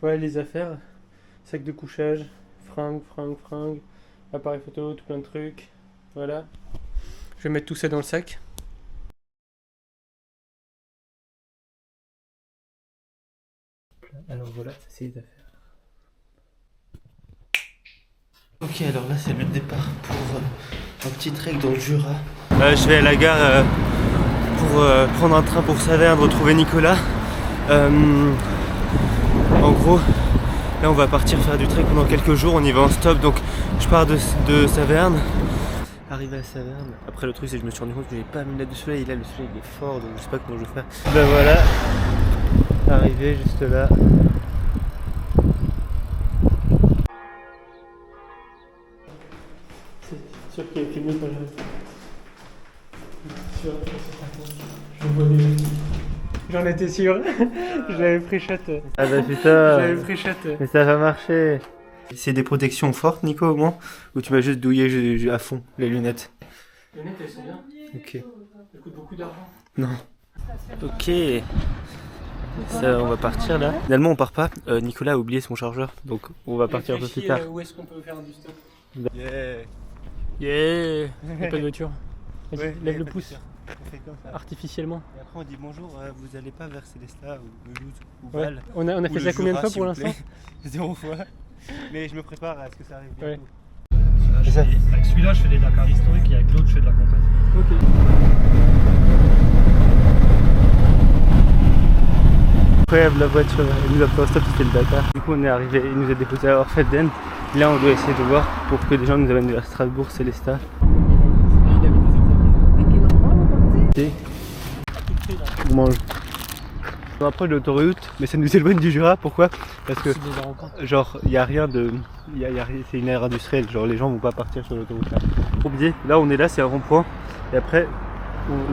Ouais, les affaires, sac de couchage, fringues, appareil photo, tout plein de trucs. Voilà. Je vais mettre tout ça dans le sac. Alors voilà, ça c'est les affaires. Ok, alors là c'est le départ pour un petit trek dans le Jura. Je vais à la gare pour prendre un train pour Saverne, retrouver Nicolas. En gros, là on va partir faire du trek pendant quelques jours, on y va en stop, donc je pars de Saverne. Arrivé à Saverne, après le truc c'est que je me suis rendu compte que j'avais pas mis lunettes de soleil, et là le soleil il est fort, donc je sais pas comment je vais faire. Ben voilà, arrivé juste là. C'est sûr qu'il a été mieux quand j'avais. J'en étais sûr. J'avais pris shot. Ah bah putain. J'avais pris shot. Mais ça va marcher. C'est des protections fortes, Nico, au moins? Ou tu m'as juste douillé à fond les lunettes? Les lunettes, elles sont bien. Ok. Elles coûtent beaucoup d'argent. Non. Ok. Ça, on va partir là. Finalement, on part pas. Nicolas a oublié son chargeur, donc on va partir un peu plus tard. Où est-ce qu'on peut faire du stop? Yeah. Yeah. Y'a pas de voiture. Vas-y, Ouais, lève le pas de pouce. voiture. On fait comme ça. Artificiellement. Et après on dit bonjour, vous allez pas vers Célestat ou Mulhouse ou Ouais. Val. On a ou fait le ça combien de Jura, fois s'il pour vous l'instant? plaît. 0 fois. Mais je me prépare à ce que ça arrive Ouais. bientôt. Avec celui-là, je fais des Dakar historiques et avec l'autre, je fais de la compète. Ok. Incroyable la voiture, il nous a fait un stop, c'était le Dakar. Du coup on est arrivé, il nous a déposé à Orfedden. Là on doit essayer de voir pour que des gens nous amènent vers Strasbourg, Célestat. Ok. On mange. On approche de l'autoroute, mais ça nous éloigne du Jura, pourquoi? Parce que genre il n'y a rien de. C'est une aire industrielle, genre les gens vont pas partir sur l'autoroute là. Oublié, là on est là, c'est un rond-point, et après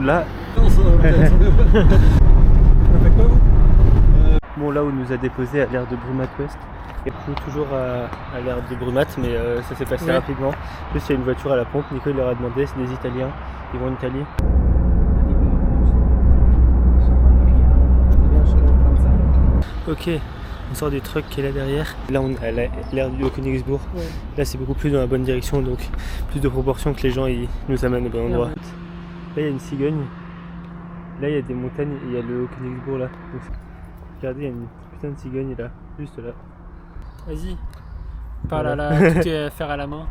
là. Bon là où on nous a déposé à l'aire de Brumat Ouest. Et toujours à l'aire de Brumat, mais ça s'est passé rapidement. En plus il y a une voiture à la pompe, Nico il leur a demandé, c'est des Italiens, ils vont en Italie. Ok, on sort du truck qui est là derrière. Là on est à l'aire du Haut-Königsbourg. Ouais. Là c'est beaucoup plus dans la bonne direction, donc plus de proportions que les gens ils nous amènent au bon endroit. Là il y a une cigogne, là il y a des montagnes et il y a le Haut-Königsbourg là. Donc, regardez, il y a une putain de cigogne là, juste là. Vas-y. Par là, tout est à faire à la main.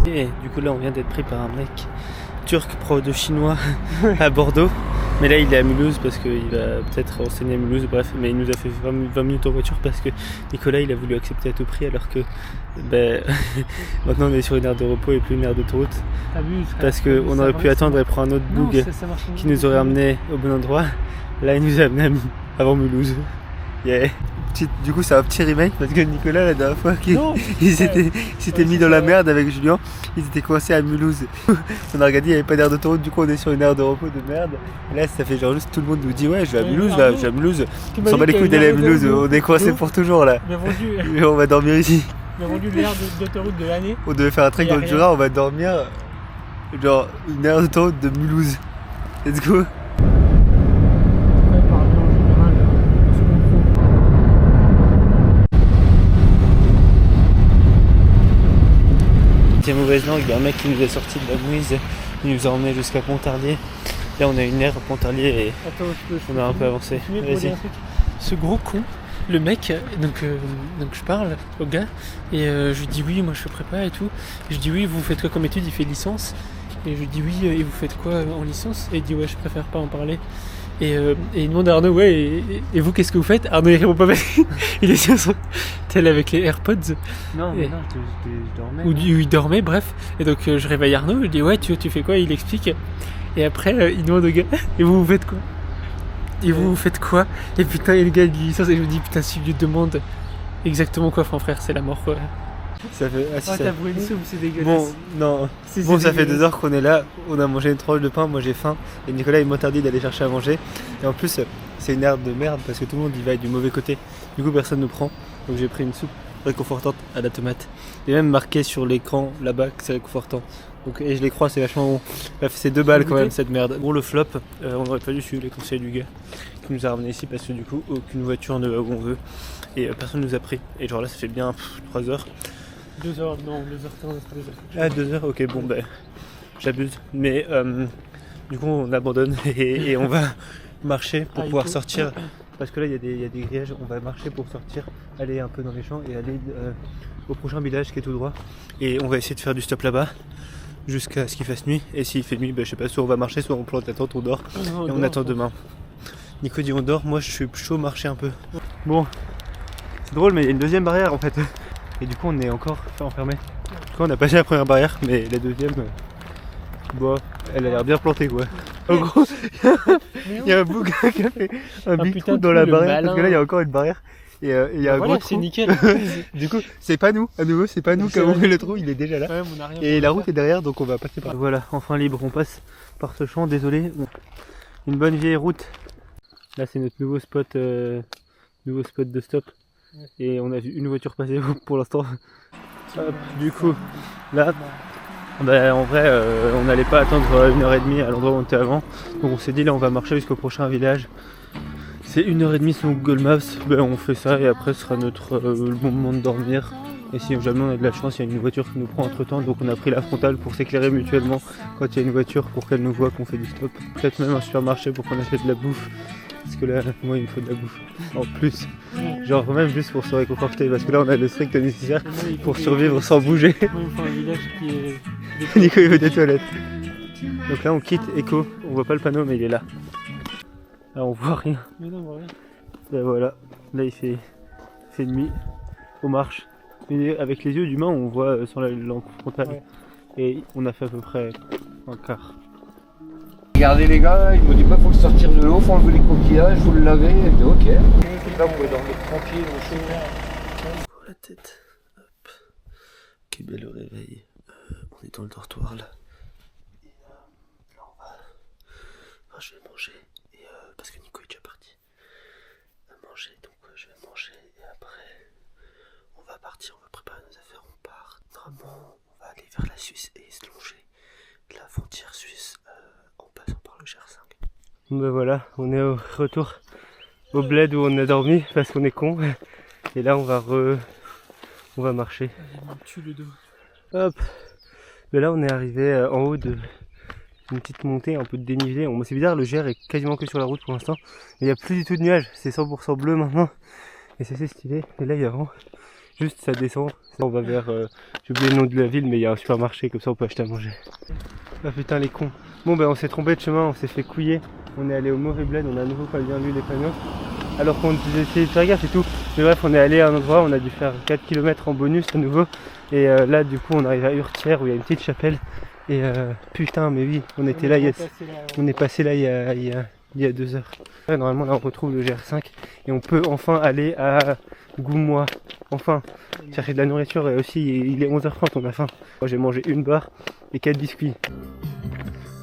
Et du coup là on vient d'être pris par un mec turc pro de chinois à Bordeaux. Mais là il est à Mulhouse parce qu'il va peut-être enseigner à Mulhouse, bref, mais il nous a fait 20 minutes en voiture parce que Nicolas il a voulu accepter à tout prix alors que maintenant on est sur une aire de repos et plus une aire d'autoroute. Parce qu'on aurait pu attendre et prendre un autre boug qui nous aurait amené au bon endroit. Là il nous a amené avant Mulhouse. Yeah. Du coup c'est un petit remake parce que Nicolas la dernière fois il s'était mis dans la merde avec Julien, ils étaient coincés à Mulhouse. On a regardé, il n'y avait pas d'aire d'autoroute, du coup on est sur une aire de repos de merde. Et là ça fait genre juste tout le monde nous dit ouais je vais à Mulhouse là, je vais à Mulhouse. On s'en bat les couilles d'aller à Mulhouse, on est coincés pour toujours là. Et on va dormir ici. On a vendu l'aire d'autoroute de l'année. On devait faire un trek dans le Jura, on va dormir genre une aire d'autoroute de Mulhouse. Let's go. C'était mauvaise langue, il y a un mec qui nous est sorti de la mouise, il nous a emmené jusqu'à Pontarlier. Là on a une aire à Pontarlier et on a un peu avancé. Vas-y. Ce gros con, le mec, donc je parle au gars et je lui dis oui, moi je fais prépa et tout. Et je dis oui, vous faites quoi comme étude? Il fait licence. Et je lui dis oui, et vous faites quoi en licence? Et il dit ouais, je préfère pas en parler. Et il demande à Arnaud, ouais, et vous qu'est-ce que vous faites? Arnaud il répond pas parce qu'il est sur son tel avec les AirPods. Non, mais non, je dormais. Ou il dormait, bref. Et donc je réveille Arnaud, je dis ouais, tu fais quoi? Il explique. Et après il demande au gars, et vous faites quoi? Et vous faites quoi? Et putain, et le gars il dit licence, et je me dis putain, si je lui demande exactement quoi, frère, c'est la mort quoi. Ça fait. Ah, si, oh, ça... t'as brûlé une soupe, c'est dégueulasse. Bon, non. Bon, ça fait 2 heures qu'on est là, on a mangé une tranche de pain, moi j'ai faim, et Nicolas il m'interdit d'aller chercher à manger. Et en plus, c'est une aire de merde parce que tout le monde y va du mauvais côté. Du coup, personne ne prend. Donc j'ai pris une soupe réconfortante à la tomate. Et même marqué sur l'écran là-bas que c'est réconfortant. Donc, et je les crois, c'est vachement bon. Bref, c'est 2 balles quand Goûter. même cette merde. Bon, le flop, on aurait pas dû suivre les conseils du gars qui nous a ramené ici parce que du coup, aucune voiture ne va où on veut et personne nous a pris. Et genre là, ça fait bien 3 heures. 2h, non, 2h15, 2h. Ah, 2 heures, ok, bon, ben j'abuse. Mais du coup, on abandonne et on va marcher pour pouvoir sortir. Parce que là, il y a des grillages, on va marcher pour sortir, aller un peu dans les champs et aller au prochain village qui est tout droit. Et on va essayer de faire du stop là-bas jusqu'à ce qu'il fasse nuit. Et s'il fait nuit, ben, je sais pas, soit on va marcher, soit on plante la tente, on dort et on attend demain. Nico dit on dort, moi je suis chaud marcher un peu. Bon, c'est drôle, mais il y a une deuxième barrière en fait. Et du coup, on est encore enfermé. Du coup, on a passé la première barrière, mais la deuxième, bon, elle a l'air bien plantée quoi. En gros, il y a un bouc qui a fait un big trou dans la barrière, parce que là il y a encore une barrière. Et il y a un gros trou. C'est nickel. Du coup, c'est pas nous, à nouveau, c'est pas nous qui avons fait le trou, il est déjà là. Ouais, mon arrière, Et la route est derrière, donc on va passer par là. Voilà, enfin libre, on passe par ce champ, désolé. Bon. Une bonne vieille route. Là, c'est notre nouveau spot de stop. Et on a vu une voiture passer pour l'instant. Hop, du coup, là, bah, en vrai, on n'allait pas attendre 1h30 à l'endroit où on était avant. Donc on s'est dit, là, on va marcher jusqu'au prochain village. C'est 1h30 sur Google Maps, ben, on fait ça et après ce sera notre le bon moment de dormir. Et si jamais on a de la chance, il y a une voiture qui nous prend entre temps, donc on a pris la frontale pour s'éclairer mutuellement quand il y a une voiture pour qu'elle nous voit qu'on fait du stop. Peut-être même un supermarché pour qu'on achète de la bouffe, parce que là, moi il me faut de la bouffe en plus. Genre même juste pour se réconforter, parce que là on a le strict nécessaire pour survivre sans bouger. Moi, il me faut un village qui est. Nico il veut des toilettes. Donc là on quitte Echo, on voit pas le panneau mais il est là. Là on voit rien. Mais non, voilà. Ben voilà, là il fait nuit, on marche. Mais avec les yeux d'humain on voit sur la lampe frontale. Ouais. Et on a fait à peu près un quart. Regardez les gars, ils m'ont dit pas faut sortir de l'eau, faut enlever les coquillages, faut le laver. Je dis ok. Là vous pouvez dormir tranquille au chaud. Pour la tête, hop. Ok, ben le réveil, on est dans le dortoir là. Et là on va... Enfin, je vais manger, et, parce que Nico est déjà parti manger, donc je vais manger et après on va partir, on va préparer nos affaires, on part. Normalement on va aller vers la Suisse et se longer la frontière suisse en passant par le GR5. Ben voilà, on est au retour au bled où on a dormi parce qu'on est con. Et là on va marcher. Il me tue le dos. Hop. Mais là on est arrivé en haut de une petite montée, un peu de dénivelé. Bon, c'est bizarre, le GR est quasiment que sur la route pour l'instant. Il n'y a plus du tout de nuages, c'est 100% bleu maintenant. Et c'est assez stylé. Et là il y a vraiment juste ça descend. On va vers, j'ai oublié le nom de la ville, mais il y a un supermarché, comme ça on peut acheter à manger. Ah putain les cons. Bon ben on s'est trompé de chemin, on s'est fait couiller. On est allé au mauvais bled, on a à nouveau pas bien lu les panneaux. Alors qu'on essayé de faire gaffe et tout. Mais bref, on est allé à un endroit, on a dû faire 4 km en bonus à nouveau. Et là du coup on arrive à Urtière où il y a une petite chapelle. Et putain mais oui, on était là, on est passé là il y a 2 heures. Ouais, normalement là on retrouve le GR5 et on peut enfin aller à Goumois. Enfin, chercher de la nourriture et aussi il est 11h30, on a faim. Moi j'ai mangé une barre et 4 biscuits.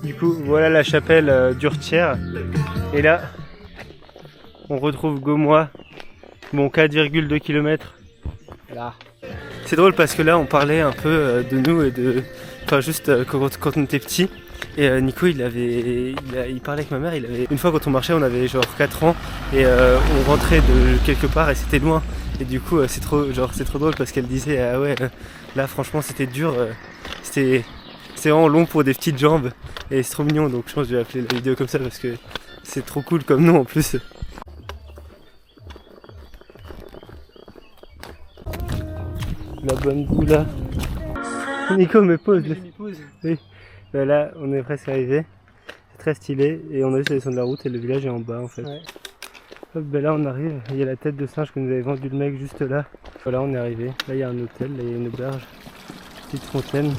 Du coup voilà la chapelle d'Urtière. Et là on retrouve Goumois. Bon 4,2 km. Là. C'est drôle parce que là on parlait un peu de nous et de... Enfin juste quand on était petit. Et Nico il parlait avec ma mère, une fois quand on marchait on avait genre 4 ans et on rentrait de quelque part et c'était loin. Et du coup c'est trop drôle parce qu'elle disait ah ouais là franchement c'était dur, c'est vraiment long pour des petites jambes et c'est trop mignon, donc je pense que je vais appeler la vidéo comme ça parce que c'est trop cool comme nom en plus. La bonne boula. Nico me pose. Oui. Ben là on est presque arrivé. C'est très stylé et on a juste à descendre la route et le village est en bas en fait. Ouais. Hop, ben là on arrive, il y a la tête de singe que nous avait vendu le mec juste là. Voilà on est arrivé. Là il y a un hôtel, là il y a une auberge, petite fontaine.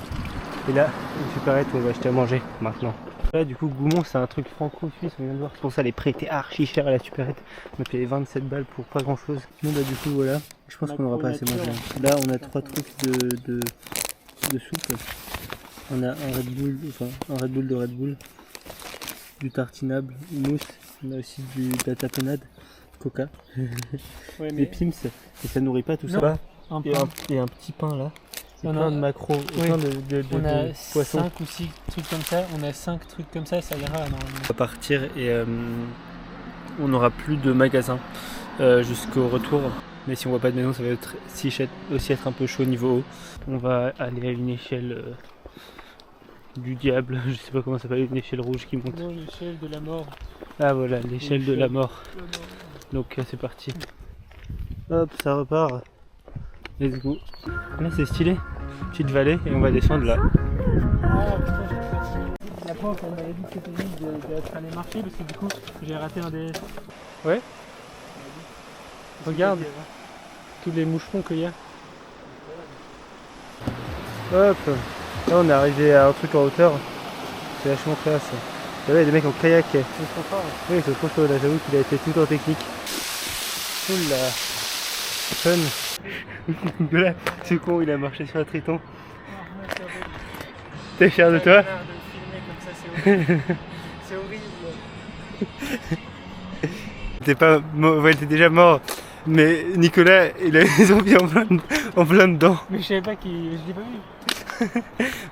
Et là une supérette où on va acheter à manger maintenant. Là du coup Goumont c'est un truc franco-suisse, on vient de voir. C'est pour ça les prix étaient archi chers à la supérette. On a payé 27 balles pour pas grand chose. Bon bah du coup voilà, je pense qu'on n'aura pas assez mangé. Là on a 3 trucs de soupe. On a un Red Bull, un Red Bull de Red Bull, du tartinable, mousse, on a aussi de la tapenade, coca, Ouais, des pims, et ça nourrit pas tout ça. Un Et un petit pain là, C'est On plein a- de macros, oui. plein de On a poissons. 5 ou 6 trucs comme ça. On a 5 trucs comme ça ira normalement. On va partir et on n'aura plus de magasin jusqu'au retour. Mais si on voit pas de maison, ça va être aussi être un peu chaud niveau eau. On va aller à une échelle du diable, je sais pas comment ça s'appelle, une échelle rouge qui monte. Non, l'échelle de la mort. Ah voilà, l'échelle de la mort. Donc c'est parti. Hop, ça repart. Let's go. Là c'est stylé, petite vallée et on va descendre là. Ah putain, la prof elle m'avait dit que c'était juste d'être allé marcher parce que du coup j'ai raté un DS. Ouais. Regarde tous les moucherons qu'il y a. Hop, là on est arrivé à un truc en hauteur. C'est vachement classe. Là il y a des mecs en kayak. C'est trop fort. Oui, c'est trop chaud là, j'avoue qu'il a été tout en technique. Oula, fun. Là, ce con il a marché sur un triton. T'es fier de toi? C'est horrible. T'es pas mort, ouais, t'es déjà mort. Mais Nicolas, il a les zombies en plein dedans. Mais je savais pas je l'ai pas vu.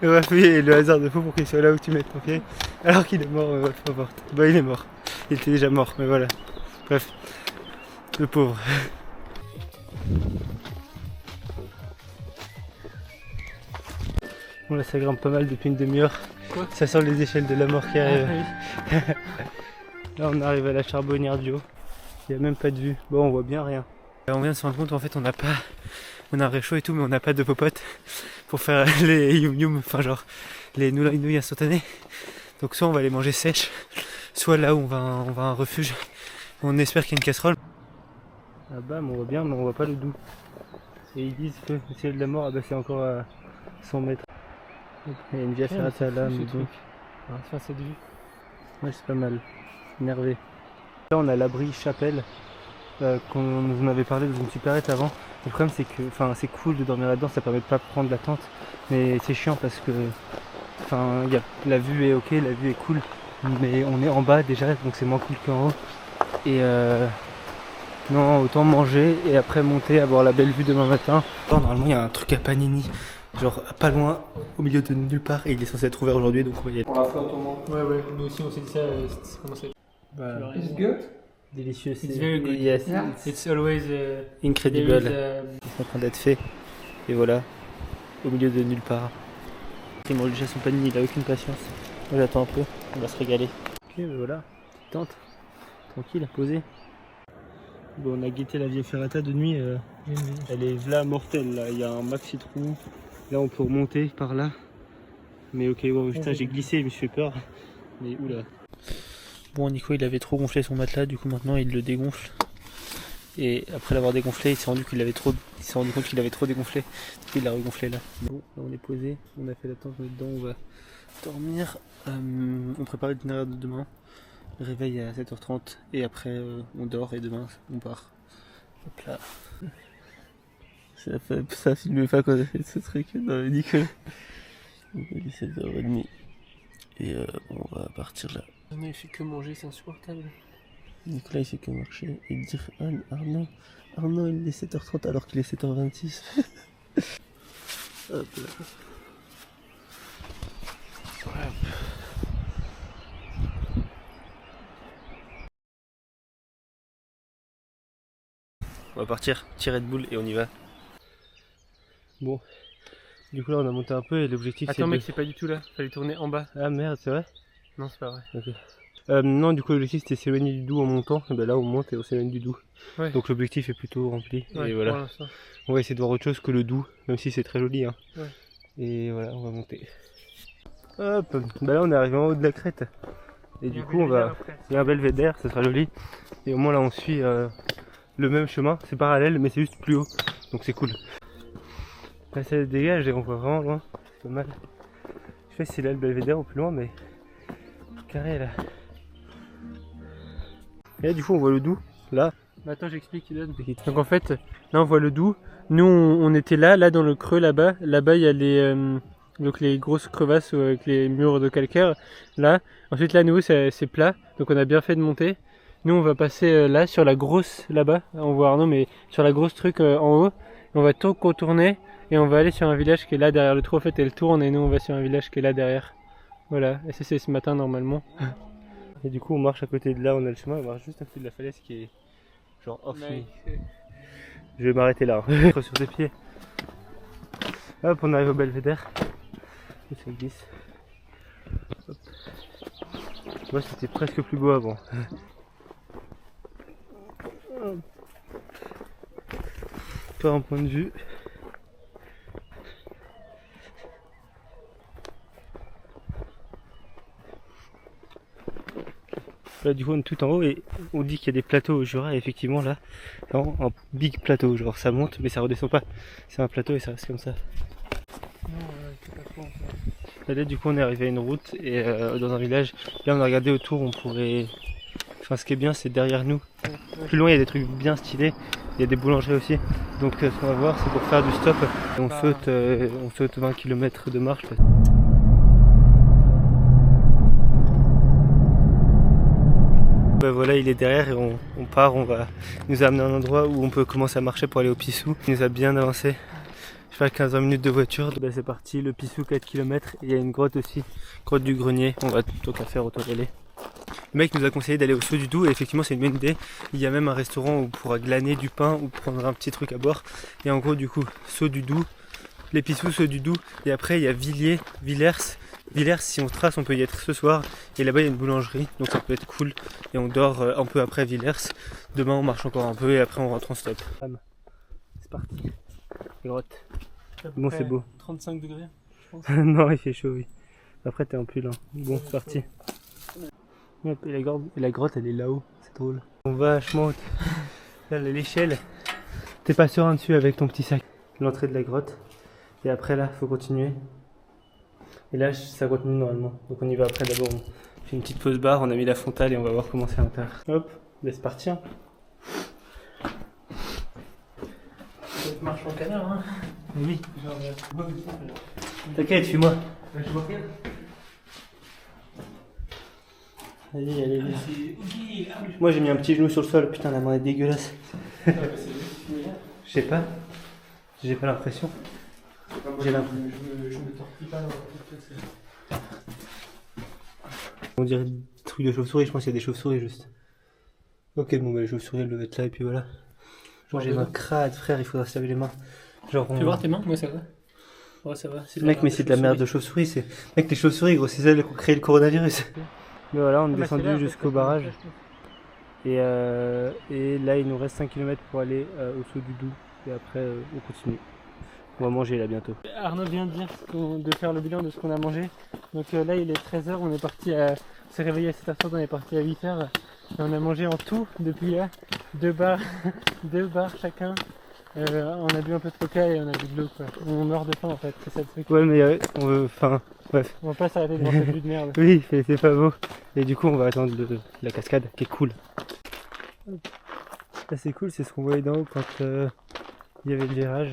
Il a fait le hasard de fou pour qu'il soit là où tu mets ton pied. Alors qu'il est mort, peu importe. Bah il est mort. Il était déjà mort, mais voilà. Bref. Le pauvre. Bon là ça grimpe pas mal depuis une demi-heure. Quoi? Ça sent les échelles de la mort qui arrivent. Ah, Là on arrive à la charbonnière bio. Il n'y a même pas de vue. Bon on voit bien rien. On vient de se rendre compte en fait on a un réchaud et tout mais on n'a pas de popote pour faire les yum yum, enfin genre les nouilles instantanées. Donc soit on va les manger sèches, soit là où on va à un refuge. On espère qu'il y a une casserole. Ah bam on voit bien mais on voit pas le doux. Et ils disent que le ciel de la mort ah bah, c'est encore à 100 mètres. Il y a une via ferrata là mais bon. Enfin cette vue. Ouais c'est pas mal. Énervé. Là on a l'abri chapelle qu'on nous en avait parlé dans une supérette avant. Le problème c'est que c'est cool de dormir là-dedans, ça permet de pas prendre la tente. Mais c'est chiant parce que la vue est ok, la vue est cool. Mais on est en bas déjà donc c'est moins cool qu'en haut. Et non autant manger et après monter, avoir la belle vue demain matin. Normalement il y a un truc à Panini. Genre pas loin, au milieu de nulle part, et il est censé être ouvert aujourd'hui donc on va y aller. On l'a fait autrement. Ouais, nous aussi on s'est dit ça, ça commençait. Bah, It's good. délicieux, It's very good. Yes, Yeah. It's always incredible. there is, Ils sont en train d'être faits. Et voilà, au milieu de nulle part. Il mange déjà son panier, il a aucune patience. Moi j'attends un peu, on va se régaler. Ok, ben voilà, petite tente, tranquille, posée. Bon, on a guetté la vieille ferrata de nuit, elle est là mortelle là, il y a un maxi trou. Là on peut remonter par là. Mais ok, bon, putain, j'ai glissé, je me suis fait peur. Mais oula. Bon, Nico il avait trop gonflé son matelas, du coup maintenant il le dégonfle. Et après l'avoir dégonflé, il s'est rendu compte qu'il avait trop dégonflé. Du coup il l'a regonflé là. Bon, là on est posé, on a fait la tente, on est dedans, on va dormir. On prépare l'itinéraire de demain. Réveil à 7h30 et après on dort et demain on part. Hop là. Ça filmait pas quand on a fait ce truc dans le Nicolas. Il est 7h30 et on va partir là. Non, il fait que manger, c'est insupportable. Nicolas il fait que marcher et dire Arnaud il est 7h30 alors qu'il est 7h26. Hop là. On va partir, petit Red Bull et on y va. Bon, du coup là on a monté un peu et l'objectif c'est Attends mec, c'est pas du tout là, fallait tourner en bas. Ah merde, c'est vrai? Non, c'est pas vrai. Ok. Non, du coup l'objectif c'était s'éloigner du Doubs en montant, et ben là on monte et on s'éloigne du Doubs. Ouais. Donc l'objectif est plutôt rempli. Ouais, et voilà. pour l'instant. On va essayer de voir autre chose que le Doubs, même si c'est très joli. Hein. Ouais. Et voilà, on va monter. Hop, bah là on est arrivé en haut de la crête. Et du coup on va. Il y a un belvédère, ça sera joli. Et au moins là on suit le même chemin, c'est parallèle mais c'est juste plus haut. Donc c'est cool. Là ça se dégage et on voit vraiment loin, c'est pas mal. Je sais pas si c'est là le belvédère ou plus loin mais. Carré là. Et là du coup on voit le Doubs, là. Bah attends, j'explique. Donc en fait, là on voit le Doubs. Nous on était là dans le creux là-bas. Là-bas il y a les grosses crevasses avec les murs de calcaire. Là. Ensuite là nous c'est plat. Donc on a bien fait de monter. Nous on va passer là sur la grosse là-bas. On voit Arnaud mais sur la grosse truc en haut. On va tout contourner Et on va aller sur un village qui est là derrière le trou. En fait, elle tourne et nous on va sur un village qui est là derrière. Voilà, et ça c'est ce matin normalement. Et du coup, on marche à côté de là, on a le chemin, on marche juste à côté de la falaise qui est genre off. Je vais m'arrêter là, sur tes pieds. Hop, on arrive au belvédère. Et ça glisse. Hop. Moi, c'était presque plus beau avant. Pas un point de vue. Là du coup on est tout en haut et on dit qu'il y a des plateaux au Jura et effectivement là, vraiment un big plateau, genre ça monte mais ça redescend pas. C'est un plateau et ça reste comme ça. Et là du coup on est arrivé à une route et dans un village, là on a regardé autour, on pourrait... Enfin ce qui est bien c'est derrière nous, plus loin il y a des trucs bien stylés, il y a des boulangeries aussi. Donc ce qu'on va voir c'est pour faire du stop, on saute 20 km de marche. Ben voilà, il est derrière et on part, il nous a amené à un endroit où on peut commencer à marcher pour aller au Pissou. Il nous a bien avancé, je sais pas, 15-20 minutes de voiture. Ben c'est parti, le Pissou 4 km et il y a une grotte aussi, grotte du Grenier, on va tout qu'à faire autour d'aller. Le mec nous a conseillé d'aller au Saut du Doubs et effectivement c'est une bonne idée. Il y a même un restaurant où on pourra glaner du pain ou prendre un petit truc à boire. Et en gros du coup, Saut du Doubs, les Pissous, Saut du Doubs et après il y a Villiers, Villers, si on trace, on peut y être ce soir. Et là-bas, il y a une boulangerie, donc ça peut être cool. Et on dort un peu après Villers. Demain, on marche encore un peu et après, on rentre en stop. C'est parti. Grotte. Bon, c'est beau. 35 degrés, je pense. Non, il fait chaud, oui. Après, t'es en pull. Hein. Bon, c'est parti. Et la grotte, elle est là-haut. C'est drôle. On va vachement haute. Là, l'échelle. T'es pas serein dessus avec ton petit sac. L'entrée de la grotte. Et après, là, faut continuer. Et là, ça continue normalement. Donc on y va après. D'abord, on fait une petite pause bar, on a mis la frontale et on va voir comment c'est à l'intérieur. Hop, laisse partir. Ça marche en canard, hein. Oui. T'inquiète, suis-moi. Je vois rien. Allez, allez, allez. Moi j'ai mis un petit genou sur le sol. Putain, la main est dégueulasse. Je sais pas. J'ai pas l'impression. J'ai l'impression. Je me tortille pas dans le truc. On dirait des trucs de chauve-souris, je pense qu'il y a des chauves-souris juste. Ok, bon bah les chauves-souris elles doivent être là et puis voilà. Genre j'ai les mains crades, frère, il faudra se laver les mains. Genre, Tu veux voir tes mains? Moi ça va. Ouais, ça va. Mec, mais c'est de la merde de chauve-souris. Mec, les chauves-souris, gros, c'est celles qui ont créé le coronavirus. Mais voilà, on est descendu jusqu'au barrage. Et là, il nous reste 5 km pour aller au Saut du Doubs. Et après, on continue. On va manger là bientôt. Arnaud vient de dire de faire le bilan de ce qu'on a mangé. Donc là, il est 13h. On est parti à. On s'est réveillé à 7h30, on est parti à 8h. Et on a mangé en tout depuis là 2 bars, 2 bars chacun. On a bu un peu de coca et on a bu de l'eau quoi. On meurt de faim en fait, c'est ça le truc. Ouais mais on veut, enfin, bref. On va pas s'arrêter devant cette vue de merde. Oui, c'est pas beau. Et du coup on va attendre la cascade qui est cool. Là c'est cool, c'est ce qu'on voyait d'en haut quand il y avait le virage.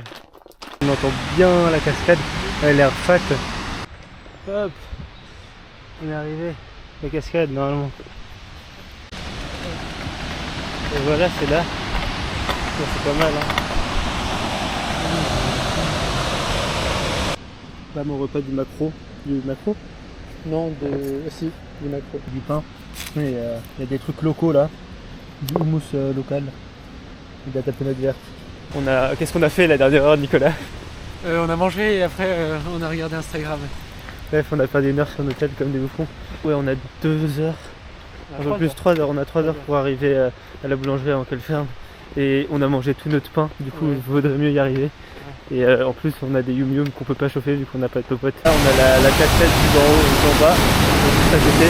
On entend bien la cascade, elle a l'air fat. Hop, on est arrivé. La cascade normalement. Et voilà, c'est là. C'est pas mal hein. Là mon repas du macro. Non, si, du macro. Du pain. Il y a des trucs locaux là. Du houmous local. Et de la tapenade verte. Qu'est-ce qu'on a fait la dernière heure, Nicolas? On a mangé et après on a regardé Instagram. Bref, on a perdu 1 heure sur un hôtel comme des bouffons. Ouais, on a 2 heures. Un peu plus 3 heures. On a 3 heures pour arriver à la boulangerie avant qu'elle ferme. Et on a mangé tout notre pain. Du coup, il vaudrait mieux y arriver. Et en plus, on a des yum yum qu'on peut pas chauffer vu qu'on n'a pas de popote. Là, on a la cascade du d'en haut et d'en bas. Juste à côté.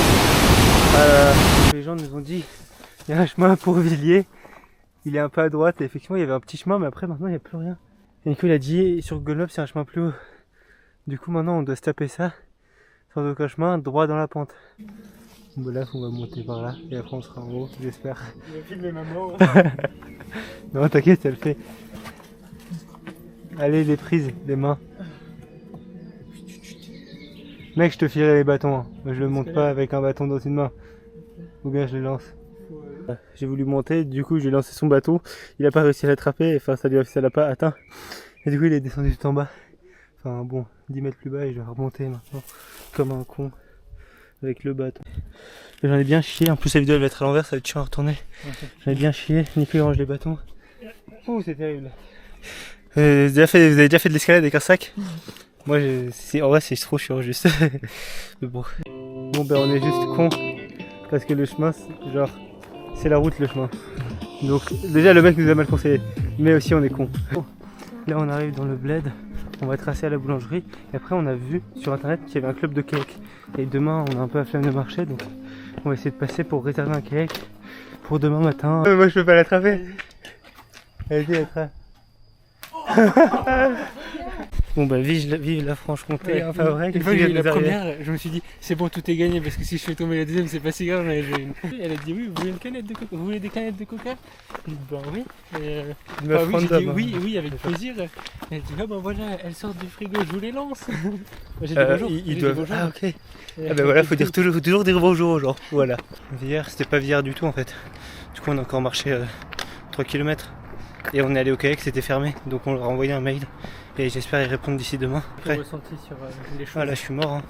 Les gens nous ont dit il y a un chemin pour Villiers. Il est un peu à droite. Et effectivement, il y avait un petit chemin, mais après, maintenant, il n'y a plus rien. Et Nico, il a dit sur Google Maps, c'est un chemin plus haut. Du coup, maintenant, on doit se taper ça. Sans aucun chemin, droit dans la pente. Bon, là, on va monter par là. Et après, on sera en haut, j'espère. Il va filmer maman. Non, t'inquiète, elle fait. Allez, les prises, les mains. Mec, je te filerai les bâtons. Hein. Je le monte pas avec un bâton dans une main. Ou bien je le lance. J'ai voulu monter, du coup, j'ai lancé son bâton. Il a pas réussi à l'attraper, enfin, ça l'a pas atteint. Et du coup il est descendu tout en bas. Enfin bon, 10 mètres plus bas et je vais remonter maintenant comme un con avec le bâton. J'en ai bien chié, en plus la vidéo elle va être à l'envers, ça va être chiant à retourner. J'en ai bien chié, Nico il range les bâtons. Oh c'est terrible. Vous avez déjà fait de l'escalade avec un sac? Moi en vrai c'est trop chiant juste. Mais bon. Bon ben on est juste con parce que le chemin genre c'est la route le chemin. Donc déjà le mec nous a mal conseillé, mais aussi on est con. Là on arrive dans le bled, on va tracer à la boulangerie et après on a vu sur internet qu'il y avait un club de kayak. Et demain on a un peu la flemme de marcher donc on va essayer de passer pour réserver un kayak pour demain matin. Moi je peux pas l'attraper. Vas-y attrape. Bon bah vive la Franche-Comté, enfin vrai. Une fois que j'ai eu la première, je me suis dit c'est bon, tout est gagné parce que si je fais tomber la deuxième c'est pas si grave. Elle a dit oui, vous voulez une canette de coca? Vous voulez des canettes de coca? J'ai dit bah oui. Et oui, j'ai dit oui avec plaisir. Elle dit ah bah voilà, elles sortent du frigo, je vous les lance. J'ai dit bonjour. Ils doivent. Ah ok. Ah bah voilà, faut toujours dire bonjour aux gens. Voilà. Hier c'était pas hier du tout en fait. Du coup on a encore marché 3 km. Et on est allé au kayak, c'était fermé, donc on leur a envoyé un mail et j'espère y répondre d'ici demain. Après, ressenti sur les choses. Ah là je suis mort. Hein.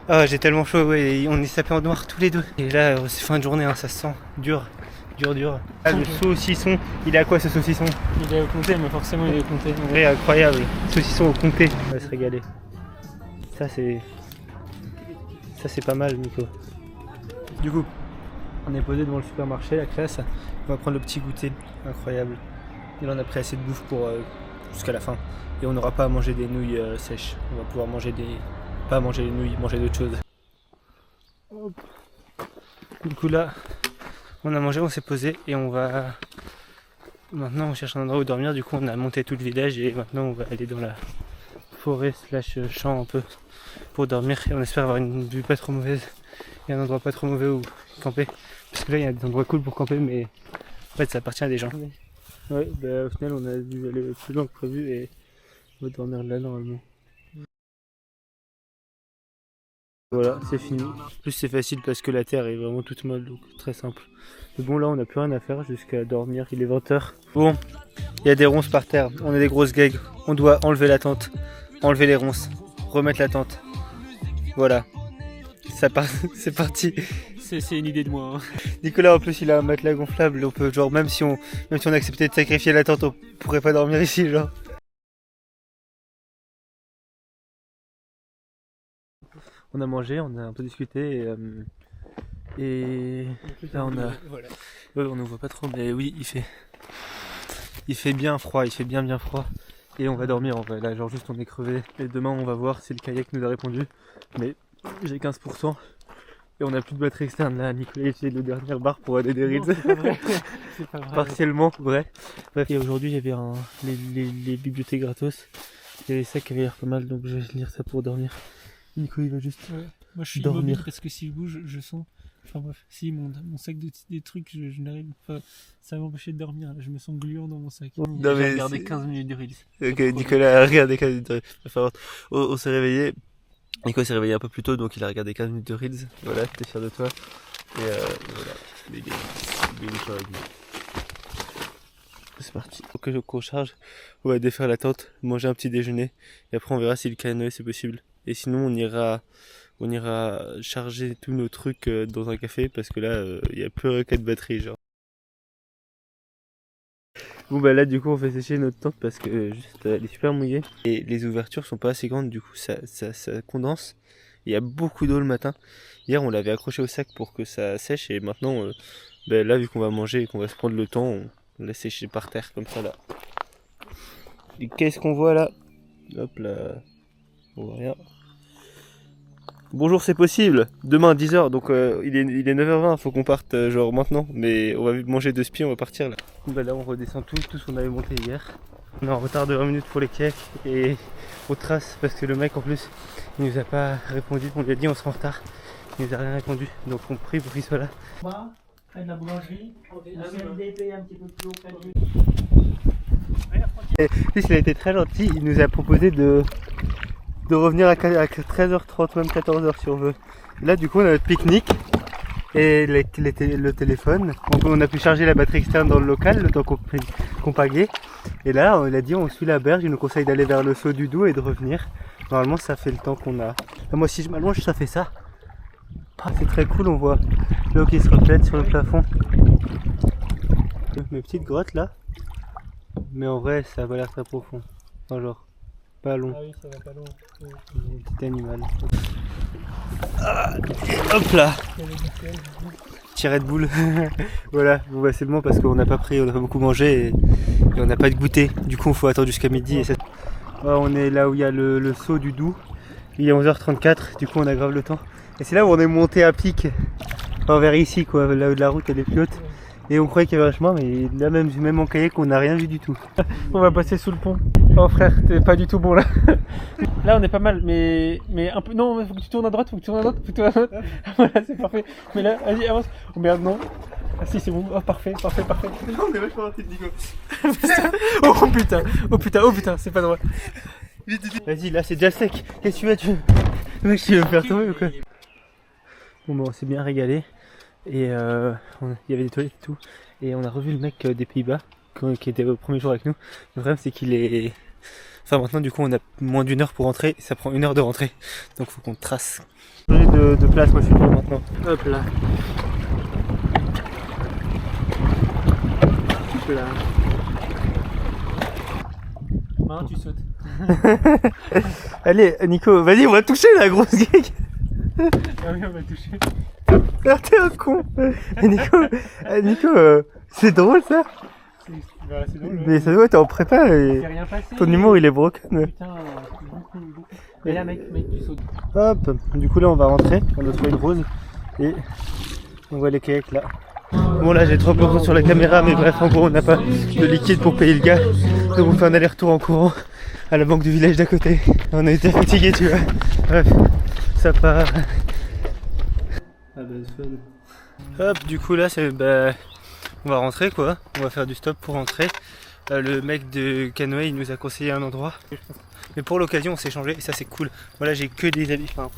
Ah j'ai tellement chaud, ouais, on est sapés en noir tous les deux. Et là c'est fin de journée, hein, ça se sent dur. Ah le saucisson, il est à quoi ce saucisson? Il est au comté, mais forcément il est au comté. Ouais, incroyable, saucisson au comté. On va se régaler. Ça c'est pas mal Nico. Du coup, on est posé devant le supermarché, la classe. On va prendre le petit goûter, incroyable. Et là on a pris assez de bouffe pour jusqu'à la fin. Et on n'aura pas à manger des nouilles sèches. On va pouvoir manger pas manger les nouilles, manger d'autres choses. Hop. Du coup là, on a mangé, on s'est posé et on va... Maintenant on cherche un endroit où dormir. Du coup on a monté tout le village et maintenant on va aller dans la forêt / champ un peu pour dormir. Et on espère avoir une vue pas trop mauvaise et un endroit pas trop mauvais où camper. Parce que là il y a des endroits cool pour camper mais en fait ça appartient à des gens. Ouais, bah, au final on a dû aller plus loin que prévu et on va dormir là normalement. Voilà, c'est fini. En plus c'est facile parce que la terre est vraiment toute molle, donc très simple. Mais bon là on n'a plus rien à faire jusqu'à dormir, il est 20h. Bon, il y a des ronces par terre, on a des grosses gags. On doit enlever la tente, enlever les ronces, remettre la tente. Voilà, c'est parti. C'est une idée de moi. Hein. Nicolas en plus il a un matelas gonflable, on peut genre même si on acceptait de sacrifier la tente, on pourrait pas dormir ici genre. On a mangé, on a un peu discuté et là on a... Voilà. Ouais, on ne voit pas trop mais oui il fait bien froid, il fait bien froid. Et on va dormir en vrai, là genre juste on est crevé. Et demain on va voir si le kayak nous a répondu. Mais j'ai 15%. Et on n'a plus de batterie externe là, Nicolas c'est le dernier bar pour aller des rides. C'est pas vrai. Partiellement, vrai. Bref, et aujourd'hui il y avait les bibliothèques gratos. Il y avait ça qui avait l'air pas mal donc je vais lire ça pour dormir. Nico il va juste Moi je suis dormir. immobile parce que si je bouge je sens... Enfin bref, si mon sac des trucs je n'arrive pas... Ça va m'empêcher de dormir, là. Je me sens gluant dans mon sac. Non, J'ai regardé 15 minutes de Reels. Ok, Nicolas a regardé 15 minutes de Reels. On s'est réveillé. Nico s'est réveillé un peu plus tôt donc il a regardé 15 minutes de Reels. Voilà, t'es fier de toi. Et voilà, les gars, c'est parti. Faut qu'on charge, on va défaire la tente, manger un petit déjeuner et après on verra si le canoë c'est possible. Et sinon on ira charger tous nos trucs dans un café parce que là il n'y a plus rien qu'à de batterie genre. Bon bah là du coup on fait sécher notre tente parce que juste elle est super mouillée et les ouvertures sont pas assez grandes du coup ça condense. Il y a beaucoup d'eau le matin. Hier on l'avait accroché au sac pour que ça sèche et maintenant bah, là vu qu'on va manger et qu'on va se prendre le temps on laisse sécher par terre comme ça là. Et qu'est-ce qu'on voit là? Hop là, on voit rien. Bonjour c'est possible, demain 10h donc il est 9h20, faut qu'on parte genre maintenant, mais on va manger 2 spies, on va partir là. Bah là on redescend tout ce qu'on avait monté hier. On est en retard de 20 minutes pour les kayaks et on trace parce que le mec en plus il nous a pas répondu, on lui a dit on sera en retard, il nous a rien répondu donc on prie pour qu'il soit là. Près de la boulangerie, un petit peu plus haut. Et il a été très gentil, il nous a proposé de revenir à 13h30, même 14h si on veut. Là du coup on a notre pique-nique et le téléphone. On a pu charger la batterie externe dans le local le temps qu'on pagaie. Et là, il a dit on suit la berge, il nous conseille d'aller vers le saut du Doubs et de revenir. Normalement, ça fait le temps qu'on a. Là, moi, si je m'allonge, ça fait ça. Ah, c'est très cool, on voit l'eau qui se reflète sur le plafond. Mes petites grottes là. Mais en vrai, ça va l'air très profond. Enfin, genre, pas long. Ah oui, ça va pas loin. Un petit animal. Ah, et hop là. Petit Red Bull. Voilà, bon, bah, c'est bon parce qu'on n'a pas pris, on n'a pas beaucoup mangé et on n'a pas de goûter. Du coup, il faut attendre jusqu'à midi. Et on est là où il y a le saut du Doubs. Il est 11h34, du coup on a grave le temps. Et c'est là où on est monté à pic. Enfin, vers ici quoi, là où la route elle est plus haute. Et on croyait qu'il y avait un chemin, mais là même en kayak on n'a rien vu du tout. On va passer sous le pont. Oh frère, t'es pas du tout bon là. Là on est pas mal, mais un peu. Non, faut que tu tournes à droite, faut que tu tournes à droite, faut que tu tournes à droite. Voilà, c'est parfait. Mais là, vas-y, avance. Oh merde, non. Ah si, c'est bon. Oh parfait. Non, on est vachement rapide, Nico. Oh putain, c'est pas drôle. Vas-y, là c'est déjà sec. Qu'est-ce que tu veux Mec, tu veux me faire tomber ou quoi? Bon, on s'est bien régalé. Et il y avait des toilettes et tout. Et on a revu le mec des Pays-Bas qui était au premier jour avec nous. Le problème c'est qu'il est... Enfin maintenant du coup on a moins d'1 heure pour rentrer. Ça prend 1 heure de rentrer. Donc faut qu'on trace. Changer de place, moi je suis pour maintenant. Hop là. Hop là. Maintenant tu sautes. Allez Nico, vas-y on va toucher la grosse geek. Ah oui, on va toucher. Ah, t'es un con. Nico, c'est drôle ça. C'est drôle. Mais ça doit être en prépa et C'est rien passé. ton humour il est broken. Putain, beaucoup. Mais là mec, tu sautes. Hop, du coup là on va rentrer, on a trouvé une rose et on voit les kayaks là. Bon là j'ai trop peur sur la caméra mais bref en gros on n'a pas de liquide pour payer le gars. Donc on fait un aller-retour en courant à la banque du village d'à côté. On a été fatigué tu vois. Bref, ça part. Ah bah c'est fun. Hop, du coup là c'est on va rentrer quoi. On va faire du stop pour rentrer. Le mec de canoë il nous a conseillé un endroit. Mais pour l'occasion on s'est changé et ça c'est cool. Voilà j'ai que des habits, enfin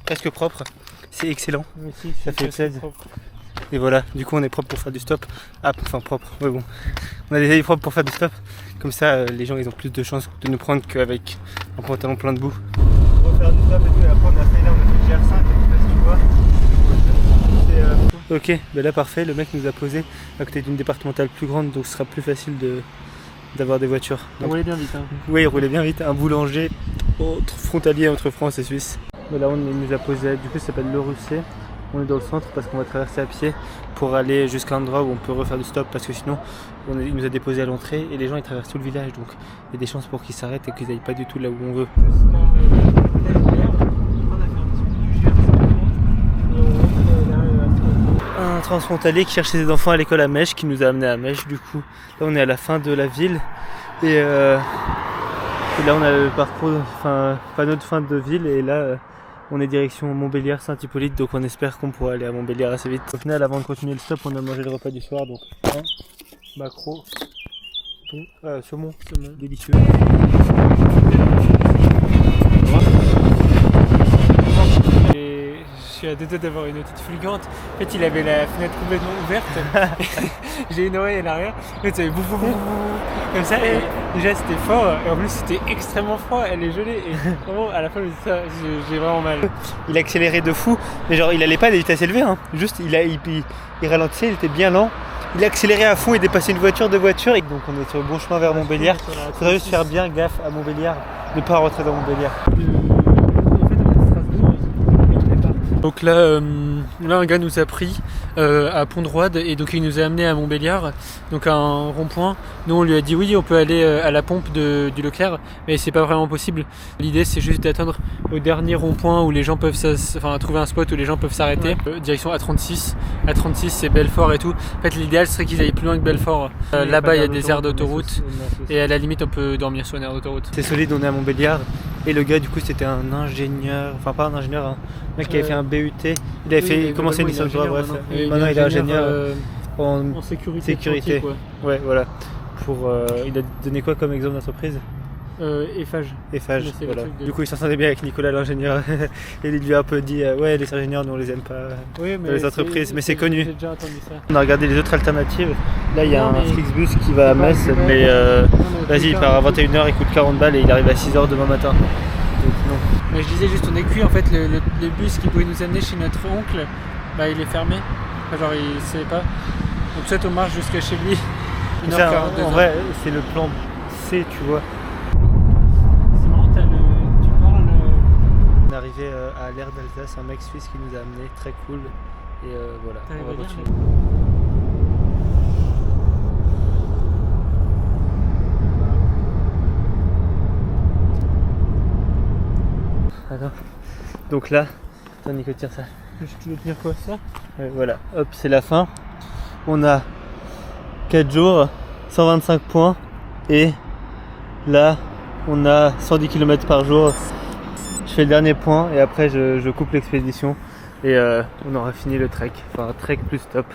presque propres. C'est excellent. Mais si, Ça fait plaisir. Et voilà, du coup on est propre pour faire du stop. Ah, enfin propre, ouais bon. On a des habits propres pour faire du stop. Comme ça les gens ils ont plus de chances de nous prendre qu'avec un pantalon plein de boue. On va faire du stop et tout et après on a fait là, on a fait GR5, tu vois. Ok, ben là parfait, le mec nous a posé à côté d'une départementale plus grande donc ce sera plus facile d'avoir des voitures. On roulait bien vite hein. Oui, il roulait bien vite, un boulanger frontalier entre France et Suisse. Ben là on nous a posé, du coup ça s'appelle Le Russet. On est dans le centre parce qu'on va traverser à pied pour aller jusqu'à un endroit où on peut refaire du stop parce que sinon il nous a déposé à l'entrée et les gens ils traversent tout le village donc il y a des chances pour qu'ils s'arrêtent et qu'ils aillent pas du tout là où on veut. Un transfrontalier qui cherchait ses enfants à l'école à Mèche qui nous a amené à Mèche du coup. Là on est à la fin de la ville et là on a le parcours, enfin pas notre fin de ville et là on est direction Montbéliard Saint-Hippolyte donc on espère qu'on pourra aller à Montbéliard assez vite. Au final avant de continuer le stop on a mangé le repas du soir donc maquereau, saumon, délicieux. Et je suis à deux doigts d'avoir une otite fulgurante. En fait, il avait la fenêtre complètement ouverte. J'ai une oreille à l'arrière. En fait, ça fait bouf, comme ça. Et déjà, c'était fort. Et en plus, c'était extrêmement froid. Elle est gelée. Et vraiment, à la fin, j'ai vraiment mal. Il accélérait de fou. Mais genre, il allait pas à des vitesses élevées. Hein. Juste, il ralentissait, il était bien lent. Il accélérait à fond et dépassait une voiture, deux voitures. Et donc, on est sur le bon chemin vers Montbéliard. Il faudrait juste faire bien gaffe à Montbéliard. Ne pas rentrer dans Montbéliard. Donc là, un gars nous a pris à Pont-de-Roide et donc il nous a amené à Montbéliard, donc à un rond-point. Nous on lui a dit oui, on peut aller à la pompe du Leclerc, mais c'est pas vraiment possible. L'idée c'est juste d'atteindre au dernier rond-point où les gens peuvent, trouver un spot où les gens peuvent s'arrêter. Direction A36. A36 c'est Belfort et tout. En fait l'idéal serait qu'ils aillent plus loin que Belfort. Là-bas il y a des aires d'autoroute et à la limite on peut dormir sur une aire d'autoroute. C'est solide, on est à Montbéliard. Et le gars du coup c'était un ingénieur, enfin pas un ingénieur, un mec qui avait fait un BUT, il avait commencé une licence de droit, bref. Maintenant il est ingénieur en sécurité. Quoi. Ouais voilà. Il a donné quoi comme exemple d'entreprise? Eiffage. Eiffage, Mais c'est le voilà. truc de- Du coup, il s'entendait bien avec Nicolas l'ingénieur. Et il lui a un peu dit ouais, les ingénieurs, nous on les aime pas. Oui, Dans les entreprises, mais c'est connu. J'ai déjà entendu ça. On a regardé les autres alternatives. Là, il y a Non, un mais- Flixbus qui va à Metz, Ouais. mais Non, mais vas-y, il putain, part à 21h, il coûte 40 balles et il arrive à 6h demain matin. Donc, non. Mais je disais juste, on est cuit en fait, le bus qui pouvait nous amener chez notre oncle, bah il est fermé. Enfin, genre il sait pas. Donc soit on marche jusqu'à chez lui. Ça, 1h40, 2h. en vrai, c'est le plan C, tu vois. C'est marrant, tu parles. On est arrivé à l'aire d'Alsace, un mec suisse qui nous a amené, très cool. Et voilà, T'arrives on à va lire, continuer. Alors, donc là, attends Nico, tire ça. Tu veux tenir quoi ça? Voilà, hop, c'est la fin. On a 4 jours, 125 points. Et là, on a 110 km par jour. Je fais le dernier point et après je coupe l'expédition. Et on aura fini le trek. Enfin, trek plus stop.